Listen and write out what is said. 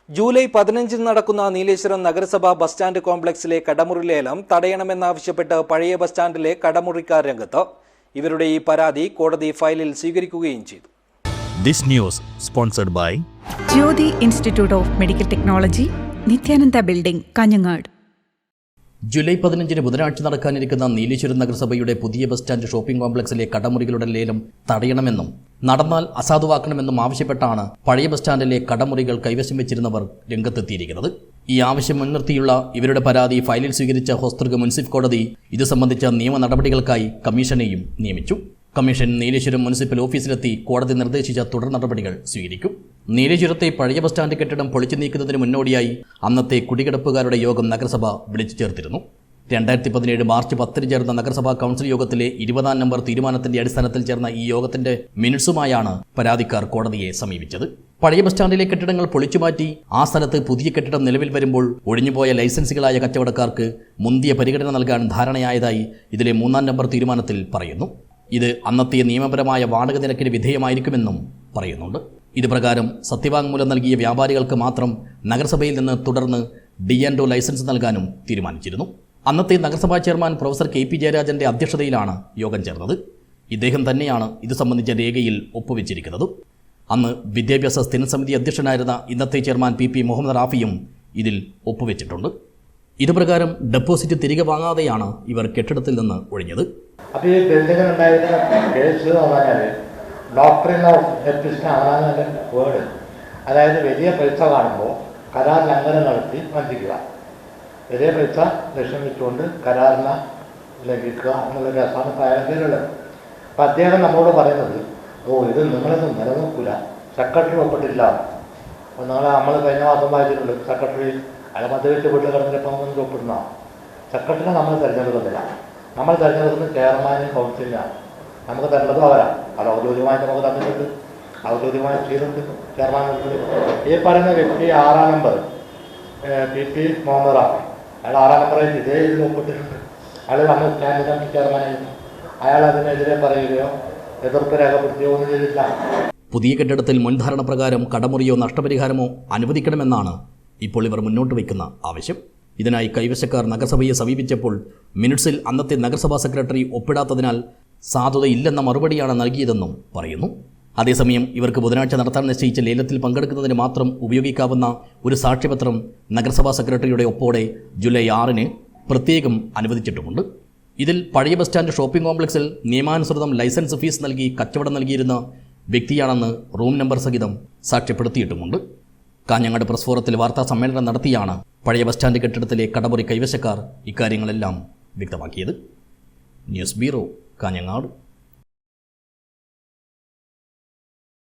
July 15 നടക്കുന്ന നീലേശ്വരം നഗരസഭാ bus stand കോംപ്ലക്സിലെ കടമുറി ലേലം തടയണമെന്നാവശ്യപ്പെട്ട് പഴയ ബസ് സ്റ്റാൻഡിലെ കടമുറിക്കാർ രംഗത്ത്. ഇവരുടെ ഈ പരാതി കോടതി ഫയലിൽ സ്വീകരിക്കുകയും ചെയ്തു. This news sponsored by Jyothi institute of medical technology, Nithyananda building, Kanhangad. July 15 ബുധനാഴ്ച നടക്കാനിരിക്കുന്ന നീലേശ്വരം നഗരസഭയുടെ പുതിയ ബസ് സ്റ്റാൻഡ് ഷോപ്പിംഗ് കോംപ്ലക്സിലെ കടമുറികളുടെ ലേലം തടയണമെന്നും നടന്നാൽ അസാധുവാക്കണമെന്നും ആവശ്യപ്പെട്ടാണ് പഴയ ബസ് സ്റ്റാൻഡിലെ കടമുറികൾ കൈവശം വെച്ചിരുന്നവർ രംഗത്തെത്തിയിരിക്കുന്നത്. ഈ ആവശ്യം മുൻനിർത്തിയുള്ള ഇവരുടെ പരാതി ഫയലിൽ സ്വീകരിച്ച ഹോസ്ദുർഗ് മുനിസിപ്പൽ കോടതി ഇത് സംബന്ധിച്ച നിയമ നടപടികൾക്കായി കമ്മീഷനെയും നിയമിച്ചു. കമ്മീഷൻ നീലേശ്വരം മുനിസിപ്പൽ ഓഫീസിലെത്തി കോടതി നിർദ്ദേശിച്ച തുടർ നടപടികൾ സ്വീകരിക്കും. നീലേശ്വരത്തെ പഴയ ബസ് സ്റ്റാൻഡ് കെട്ടിടം പൊളിച്ചു നീക്കുന്നതിന് മുന്നോടിയായി അന്നത്തെ കുടികിടപ്പുകാരുടെ യോഗം നഗരസഭ വിളിച്ചു ചേർത്തിരുന്നു. 2017 മാർച്ച് 10 ചേർന്ന നഗരസഭാ കൗൺസിൽ യോഗത്തിലെ 20-ാം നമ്പർ തീരുമാനത്തിന്റെ അടിസ്ഥാനത്തിൽ ചേർന്ന ഈ യോഗത്തിന്റെ മിനിറ്റ്സുമായാണ് പരാതിക്കാർ കോടതിയെ സമീപിച്ചത്. പഴയ ബസ് സ്റ്റാൻഡിലെ കെട്ടിടങ്ങൾ പൊളിച്ചുമാറ്റി ആ സ്ഥലത്ത് പുതിയ കെട്ടിടം നിലവിൽ വരുമ്പോൾ ഒഴിഞ്ഞുപോയ ലൈസൻസുകളായ കച്ചവടക്കാർക്ക് മുന്തിയ പരിഗണന നൽകാൻ ധാരണയായതായി ഇതിലെ 3-ാം നമ്പർ തീരുമാനത്തിൽ പറയുന്നു. ഇത് അന്നത്തെ നിയമപരമായ വാടക നിരക്കിന് വിധേയമായിരിക്കുമെന്നും പറയുന്നുണ്ട്. ഇത് പ്രകാരം സത്യവാങ്മൂലം നൽകിയ വ്യാപാരികൾക്ക് മാത്രം നഗരസഭയിൽ നിന്ന് തുടർന്ന് D&O ലൈസൻസ് നൽകാനും തീരുമാനിച്ചിരുന്നു. അന്നത്തെ നഗരസഭാ ചെയർമാൻ പ്രൊഫസർ KP ജയരാജന്റെ അധ്യക്ഷതയിലാണ് യോഗം ചേർന്നത്. ഇദ്ദേഹം തന്നെയാണ് ഇത് സംബന്ധിച്ച രേഖയിൽ ഒപ്പുവെച്ചിരിക്കുന്നത്. അന്ന് വിദ്യാഭ്യാസ സ്ഥിരം സമിതി അധ്യക്ഷനായിരുന്ന ഇന്നത്തെ ചെയർമാൻ PP മുഹമ്മദ് റാഫിയും ഇതിൽ ഒപ്പുവെച്ചിട്ടുണ്ട്. ഇതുപ്രകാരം ഡെപ്പോസിറ്റ് തിരികെ വാങ്ങാതെയാണ് ഇവർ കെട്ടിടത്തിൽ നിന്ന് ഒഴിഞ്ഞത്. അപ്പോൾ ഈ ബിൽഡിങ്ങിനുണ്ടായിരുന്ന കേസ് എന്ന് പറഞ്ഞാൽ ഡോക്ടറിൻ ഓഫ് എപ്പിസ്റ്റ് ആണെന്ന് വേർഡ്, അതായത് വലിയ പൈസ കാണുമ്പോൾ കരാർ ലംഘനം നടത്തി വഞ്ചിക്കുക, വലിയ പൈസ ലക്ഷ്യം വെച്ചുകൊണ്ട് കരാറിനെ ലംഘിക്കുക എന്നുള്ള രസമാണ് പഴയതിലുള്ളത്. അപ്പം അദ്ദേഹം നമ്മളോട് പറയുന്നത്, ഇത് നിങ്ങളൊന്നും നിലനിൽക്കില്ല, സെക്രട്ടറി ഒപ്പിട്ടില്ല. അപ്പോൾ നമ്മൾ കഴിഞ്ഞ മാസം വായിച്ചിട്ടുണ്ട്, സെക്രട്ടറി അയാൾ മദ്യവെച്ച് വീട്ടിൽ കിടന്നിപ്പം ഒപ്പിടുന്ന സെക്രട്ടറിനെ നമ്മൾ തിരഞ്ഞെടുക്കുന്നില്ല. നമ്മൾ തിരഞ്ഞെടുക്കുന്നത് ചെയർമാനും കൗൺസിലിനാണ്. നമുക്ക് തരേണ്ടതും അവരാണ്. അത് ഔദ്യോഗികമായിട്ട് നമുക്ക് തന്നിട്ടുണ്ട്, ഔദ്യോഗികമായി ചെയ്തിട്ടുണ്ട് ചെയർമാൻ. ഈ പറയുന്ന വ്യക്തി 6-ാം നമ്പർ PP മുഹമ്മദ് റാഫി, അയാൾ 6-ാം നമ്പറായിട്ട് ഇതേ ഇതിൽ ഒപ്പിട്ടിട്ടുണ്ട്. അയാൾ അന്ന് സ്റ്റാൻഡിംഗ് കമ്മിറ്റി ചെയർമാനായിരുന്നു. അയാൾ അതിനെതിരെ പറയുകയോ എതിർപ്പ് രേഖപ്പെടുത്തുകയോ ഒന്നും ചെയ്തില്ല. പുതിയ കെട്ടിടത്തിൽ മുൻധാരണ പ്രകാരം കടമുറിയോ നഷ്ടപരിഹാരമോ അനുവദിക്കണമെന്നാണ് ഇപ്പോൾ ഇവർ മുന്നോട്ട് വയ്ക്കുന്ന ആവശ്യം. ഇതിനായി കൈവശക്കാർ നഗരസഭയെ സമീപിച്ചപ്പോൾ മിനിറ്റ്സിൽ അന്നത്തെ നഗരസഭാ സെക്രട്ടറി ഒപ്പിടാത്തതിനാൽ സാധുതയില്ലെന്ന മറുപടിയാണ് നൽകിയതെന്നും പറയുന്നു. അതേസമയം ഇവർക്ക് ബുധനാഴ്ച നടത്താൻ നിശ്ചയിച്ച ലേലത്തിൽ പങ്കെടുക്കുന്നതിന് മാത്രം ഉപയോഗിക്കാവുന്ന ഒരു സാക്ഷ്യപത്രം നഗരസഭാ സെക്രട്ടറിയുടെ ഒപ്പോടെ ജൂലൈ 6 പ്രത്യേകം അനുവദിച്ചിട്ടുമുണ്ട്. ഇതിൽ പഴയ ബസ് സ്റ്റാൻഡ് ഷോപ്പിംഗ് കോംപ്ലക്സിൽ നിയമാനുസൃതം ലൈസൻസ് ഫീസ് നൽകി കച്ചവടം നൽകിയിരുന്ന വ്യക്തിയാണെന്ന് റൂം നമ്പർ സഹിതം സാക്ഷ്യപ്പെടുത്തിയിട്ടുമുണ്ട്. കാഞ്ഞങ്ങാട് പ്രസ് ഫോറത്തിൽ വാർത്താ സമ്മേളനം നടത്തിയാണ് പഴയ ബസ് സ്റ്റാൻഡ് കെട്ടിടത്തിലെ കടമുറി കൈവശക്കാർ ഇക്കാര്യങ്ങളെല്ലാം വ്യക്തമാക്കിയത്. News bureau, Kanhangad.